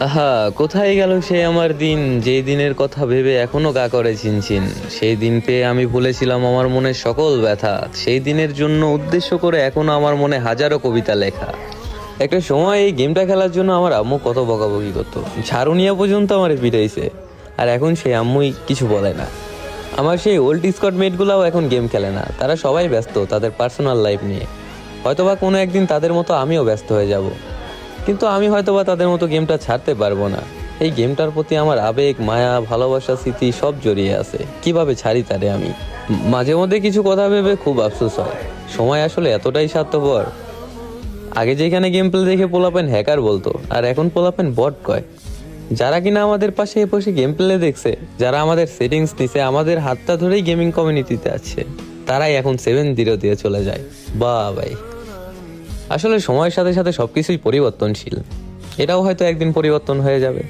আহা, কোথায় গেল সে আমার দিন, যেই দিনের কথা ভেবে এখনো গা করে চিনচিন। সেই দিন পেয়ে আমি ভুলেছিলাম আমার মনের সকল ব্যথা। সেই দিনের জন্য উদ্দেশ্য করে এখনো আমার মনে হাজারো কবিতা লেখা। একটা সময় এই গেমটা খেলার জন্য আমার আম্মু কত বকাবকি করতো, ঝাড়ুনিয়া পর্যন্ত আমার পিটাইছে। আর এখন সেই আম্মুই কিছু বলে না। আমার সেই ওল্ড স্কট মেটগুলাও এখন গেম খেলে না, তারা সবাই ব্যস্ত তাদের পার্সোনাল লাইফ নিয়ে। হয়তোবা কোনো একদিন তাদের মতো আমিও ব্যস্ত হয়ে যাব, কিন্তু আমি হয়তোবা তাদের মতো গেমটা ছাড়তে পারবো না। এই গেমটার প্রতি আমার আবেগ, মায়া, ভালোবাসা, স্মৃতি সব জড়িয়ে আছে, কিভাবে ছাড়ি তারে আমি। মাঝে মধ্যে কিছু কথা ভেবে খুব আফসোস হয়, সময় আসলে এতটাই স্বার্থপর। আগে যেখানে গেম প্লে দেখে পোলাপেন হ্যাকার বলতো, আর এখন পোলাপেন বট কয়। যারা কিনা আমাদের পাশে বসে গেম প্লে দেখছে, যারা আমাদের সেটিংস নিছে, আমাদের হাতটা ধরেই গেমিং কমিউনিটিতে আছে, তারাই এখন 7-0 দিয়ে চলে যায়। বাহ ভাই, আসলে সময়ের সাথে সাথে সবকিছুই পরিবর্তনশীল। এটাও হয়তো একদিন পরিবর্তন হয়ে যাবে।